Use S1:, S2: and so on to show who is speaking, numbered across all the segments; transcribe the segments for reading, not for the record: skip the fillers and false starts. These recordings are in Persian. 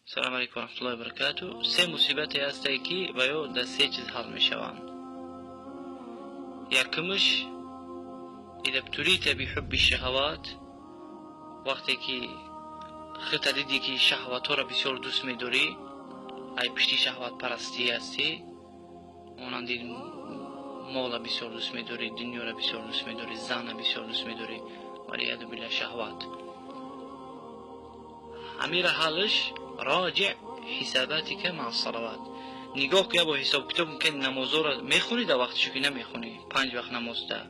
S1: السلام علیکم ورحمت الله وبرکاته. سه مصیبت هستی که باید در سه چیز حل میشوند. یکمش اذا ابتلیت بحب الشهوات، وقتی که خطر دیدی که شهوات را بسیار دوست می‌داری، ای پشتی شهوات پرستی هستی، مانند مال بسیار دوست می‌داری، دنیا را بسیار دوست می‌داری، زن را بسیار دوست می‌داری، والعیاذ بالله شهوات. امیر حالش راجع حساباتك مع الصلوات. نگاه که با حساب کتاب که نمازها را میخونی در وقتشو که نمیخونی، 5 وقت نماز ده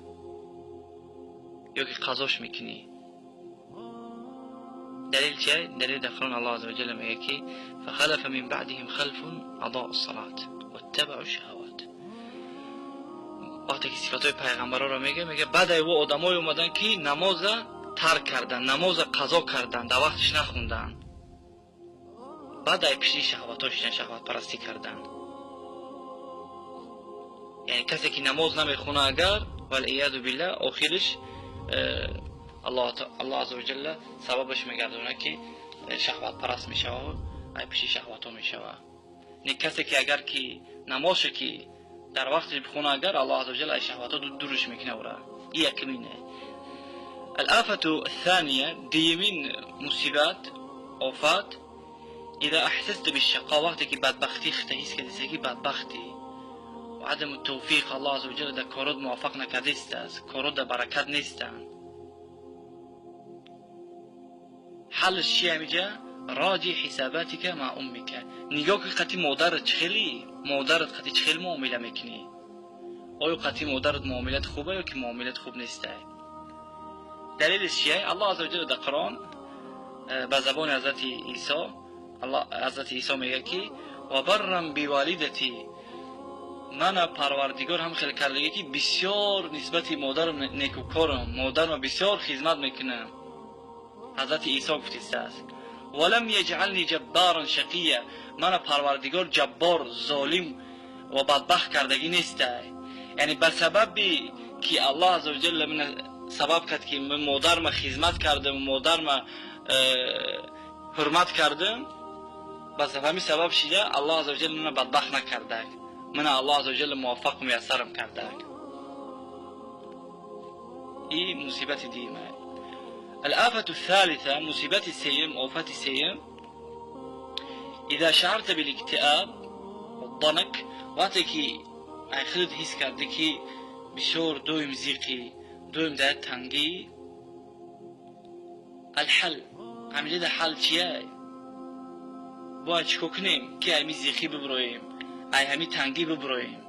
S1: یا که قضاش میکنی. دلیل چیه؟ دلیل در قرآن الله عز وجل میگه که فخلف من بعدهم خلف اضاعوا الصلاة واتبعوا الشهوات. وقتی که صفات پیغمبرا را میگه بعد او آدمای اومدن که نماز ترک کردن، نماز قضا کردن، در وقتش نخوندن، بعد ای پیشی شهواتاشون شهوات پرستی کردن. یعنی کسی که نماز نمیخونه اگر والعیاذ بالله آخرش الله عز وجل سببش میگردونه که شهوات پرست میشه و ای پیشی شهواتو میشه. یعنی کسی که اگر که نمازش که در وقتش بخونه اگر الله عز وجل ای شهواتو دورش میکنه ورا. این یکمینه. الآفة الثانية ديمين مصيبات آفات إذا أحسست بالشقاء، وقتك بدبختي اختهيس كدسكي بدبختي وعدم التوفيق الله عز وجل ده كارود موافق نكدستاز، كارود ده بركات نستان. حل الشيء ميجا راجع حساباتك مع أمك. نيجاك قتي مادرت چخيلي، مادرت قتي چخيل معاملة مكني، آيو قتي مادرت معاملات خوبه يا كي معاملات خوب نسته. دلیل چیه؟ الله عز وجل در قرآن به زبان حضرت عیسی، حضرت عیسی میگه که و برم بوالدتی، من پروردگار هم خیلی کرده که بسیار نسبت مادرم نیکوکارم، مادرم بسیار خدمت میکنم. حضرت عیسی گفته است ولم یجعلنی جبارا شقیا، من پروردگار جبار ظالم و بدبخت کردگی نیسته. یعنی به سبب که الله عز وجل من سبب کرد که من مادرم خدمت کردم، مادرم حرمت کردم، بس همین سبب شده الله عز وجل من بدبخت نکرده، من الله عز وجل موفق میسرم کرده. این مصیبت دیمه. الآفة الثالثة مصیبت سیم، آفت سیم اذا شعرت بالاکتئاب والضنك، وقتی که خودت حس کرده که بسیار دویم زیقی، دویم ده تنگی، الحل عملی ده حل چیه؟ باید چکو کنیم که همی زیقی ببرویم، ای همی تنگی ببرویم؟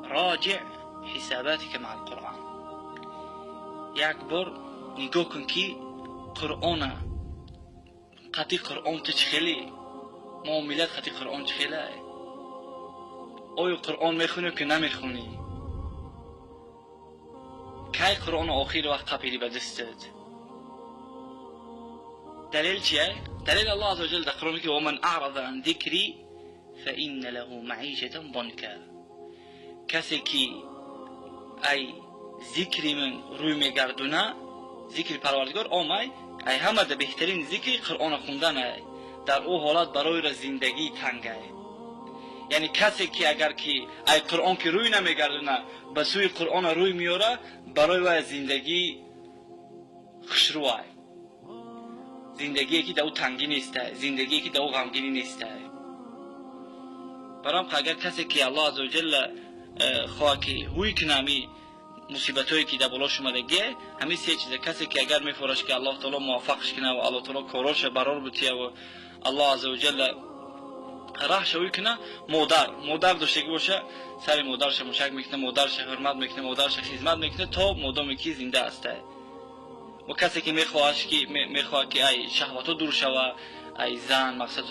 S1: راجع حساباتی که مع القرآن. یک بار نگاه کن که قرآن قطعی قرآن تو چخیلی، معاملات قطعی قرآن چخیله. آیا قرآن میخونی که نمیخونی؟ کی قرآن آخر وقت قبیلی به دستت؟ دلیل چیه؟ دلیل الله عز وجل در قرآن که ومن اعرض عن ذکری فإن له معیشة ضنکا. کسی که ای ذکری من روی میگردونه، ذکر پروردگار آمای ای همه ده بهترین ذکر قرآن خوندن ای، در او حالت برای را زندگی تنگه. یعنی کسی که اگر که ای قرآن که روی نمیگردونه به سوی قرآن روی میاره، برای وای زندگی خوشروه، زندگی که دو تنگی نیسته، زندگی که دو غمگینی نیسته. برام اگر کسی که الله عز وجل خواه که هوی کنمی مصیبتایی که در بالاش اومده گه، همین سه چیزه. کسی که اگر میفرش که الله تعالی موفقش کنه و الله تعالی کاراش برار بتیه و الله عز وجل راه شوی کنه، مادر داشته باشه، سر مادرش مشک میکنه، مادرش حرمت میکنه، مادرش خدمت میکنه تا مادامی که زنده است. و کسی که میخواد که ای شهواتو دور شوه، ای زن، مقصد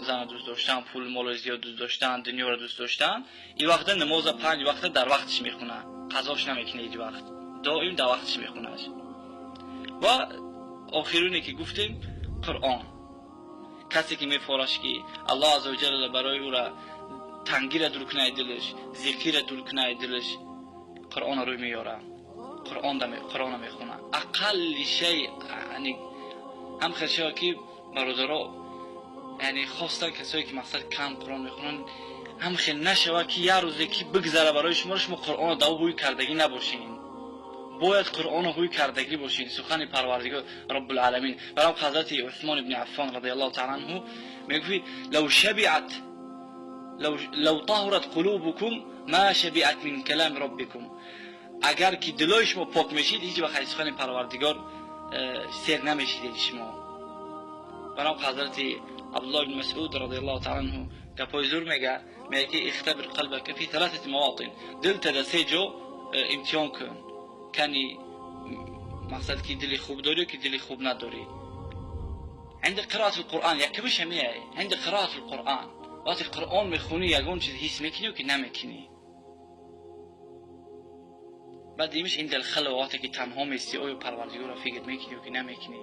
S1: زن دوست داشتن، پول مال زیاد دوست داشتن، دنیا رو دوست داشتن، این وقت نماز 5 وقت در وقتش میخونه، قضاش نمیکنه، این وقت دائم در وقتش میخونه. و آخرونی که گفتیم قرآن. کسی که میفرش که الله عز وجل برای او را تنگی را دور کنه دلش، ذکر را دور کنه دلش، قرآن روی میاره، قرآن میخونه. اقل شیء یعنی هم خشیا که برادرها یعنی خواستن کسایی که مقصد کم قرآن میخونن هم خیلی نشوه که یه روزی که بگذره برای شما قرآن دو هوی کردگی نباشین. باید قرآن هوی کردگی باشین. سخن پروردگار رب العالمین برام حضرت عثمان بن عفان رضی الله تعالی عنه میگه لو طهرت قلوبكم ما شبعت من كلام ربكم. اگر که دلای شما پاک میشید هیچ وقت سخن پروردگار سیر نمیشید شما. برام حضرت عبدالله بن مسعود رضی الله تعالی عنه گپای زور میگه که اختبر قلبك في 3 مواطن. دلت در 3 جا امتحان کن. کنی مقصد که دلی خوب داری که دلی خوب نداری. عند قراءة القرآن یکمش همیه. عند قراءة القرآن وقتی قرآن میخونی یگون چیز حس میکنی و که نمیکنی. بعد دیمش عند الخلوه وقتی که تنها میستی آیا پروردگار را فکر میکنی و که نمیکنی.